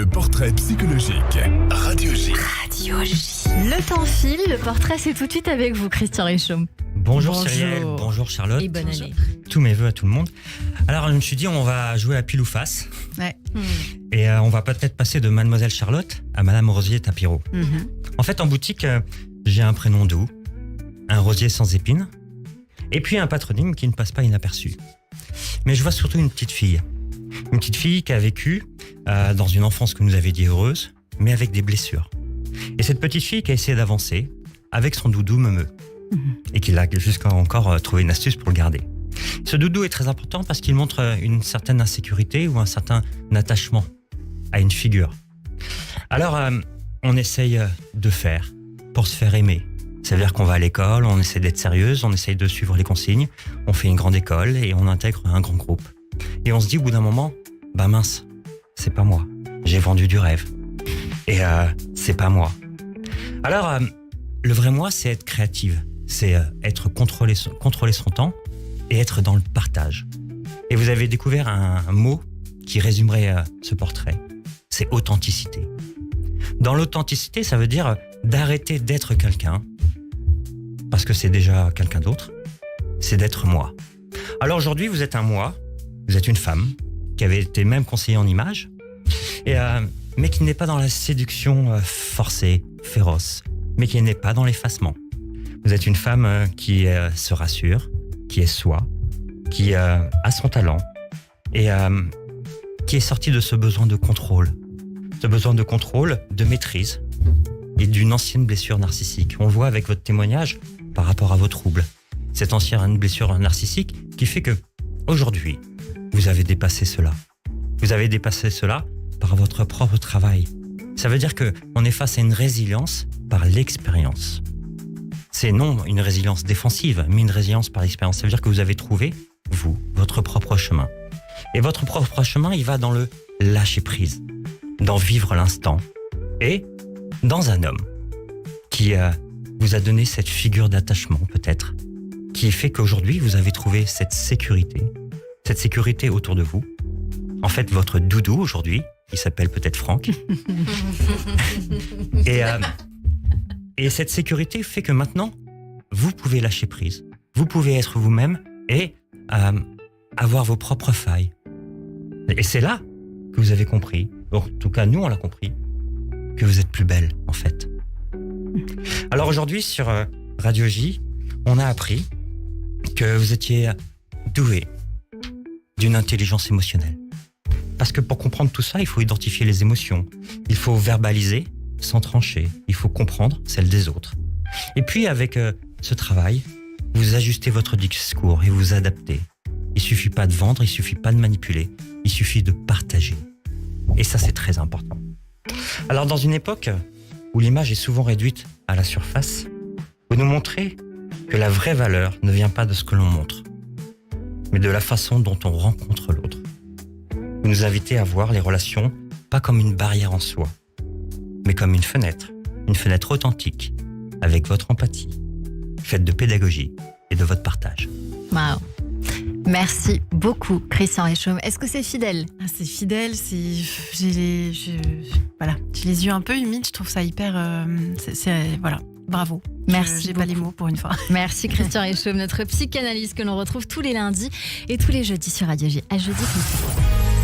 Le portrait psychologique. Radio J. Radio J. Le temps file, le portrait c'est tout de suite avec vous, Christian Richaud. Bonjour Cyrielle, bonjour Charlotte. Et bonne année. Tous mes voeux à tout le monde. Alors je me suis dit on va jouer à pile ou face. Ouais. Et on va peut-être passer de Mademoiselle Charlotte à Madame Rosier Tapiro. En fait en boutique j'ai un prénom doux, un rosier sans épines, et puis un patronyme qui ne passe pas inaperçu. Mais je vois surtout une petite fille. Une petite fille qui a vécu dans une enfance que nous avait dit heureuse, mais avec des blessures. Et cette petite fille qui a essayé d'avancer avec son doudou Meumeu. Et qui a jusqu'à encore trouvé une astuce pour le garder. Ce doudou est très important parce qu'il montre une certaine insécurité ou un certain attachement à une figure. Alors, on essaye de faire pour se faire aimer. C'est-à-dire qu'on va à l'école, on essaie d'être sérieuse, on essaye de suivre les consignes, on fait une grande école et on intègre un grand groupe. Et on se dit au bout d'un moment, bah mince, c'est pas moi. J'ai vendu du rêve. Et c'est pas moi. Alors, le vrai moi, c'est être créative. C'est être contrôler son temps et être dans le partage. Et vous avez découvert un mot qui résumerait ce portrait. C'est authenticité. Dans l'authenticité, ça veut dire d'arrêter d'être quelqu'un, parce que c'est déjà quelqu'un d'autre, c'est d'être moi. Alors aujourd'hui, vous êtes un moi, vous êtes une femme, qui avait été même conseillée en image, mais qui n'est pas dans la séduction forcée, féroce, mais qui n'est pas dans l'effacement. Vous êtes une femme qui se rassure, qui est soi, qui a son talent et qui est sortie de ce besoin de contrôle. Ce besoin de contrôle, de maîtrise et d'une ancienne blessure narcissique. On le voit avec votre témoignage par rapport à vos troubles. Cette ancienne blessure narcissique qui fait que aujourd'hui, vous avez dépassé cela. Vous avez dépassé cela par votre propre travail. Ça veut dire qu'on est face à une résilience par l'expérience. C'est non une résilience défensive, mais une résilience par l'expérience. Ça veut dire que vous avez trouvé, vous, votre propre chemin. Et votre propre chemin, il va dans le lâcher-prise, dans vivre l'instant, et dans un homme qui vous a donné cette figure d'attachement, peut-être, qui fait qu'aujourd'hui, vous avez trouvé cette sécurité autour de vous. En fait, votre doudou, aujourd'hui, il s'appelle peut-être Franck. Et cette sécurité fait que maintenant, vous pouvez lâcher prise. Vous pouvez être vous-même et avoir vos propres failles. Et c'est là que vous avez compris, en tout cas nous on l'a compris, que vous êtes plus belle en fait. Alors aujourd'hui sur Radio J, on a appris que vous étiez doué d'une intelligence émotionnelle. Parce que pour comprendre tout ça, il faut identifier les émotions, il faut verbaliser sans trancher, il faut comprendre celle des autres. Et puis avec ce travail, vous ajustez votre discours et vous adaptez. Il suffit pas de vendre, il suffit pas de manipuler, il suffit de partager. Et ça c'est très important. Alors dans une époque où l'image est souvent réduite à la surface, vous nous montrez que la vraie valeur ne vient pas de ce que l'on montre, mais de la façon dont on rencontre l'autre. Vous nous invitez à voir les relations pas comme une barrière en soi, mais comme une fenêtre authentique, avec votre empathie, faite de pédagogie et de votre partage. Waouh. Merci beaucoup, Christian Richaud. Est-ce que c'est fidèle ? C'est fidèle, j'ai les yeux un peu humides, je trouve ça hyper... voilà, bravo. Merci J'ai pas les mots pour une fois. Merci Christian Richaud, notre psychanalyste que l'on retrouve tous les lundis et tous les jeudis sur Radio J. À jeudi.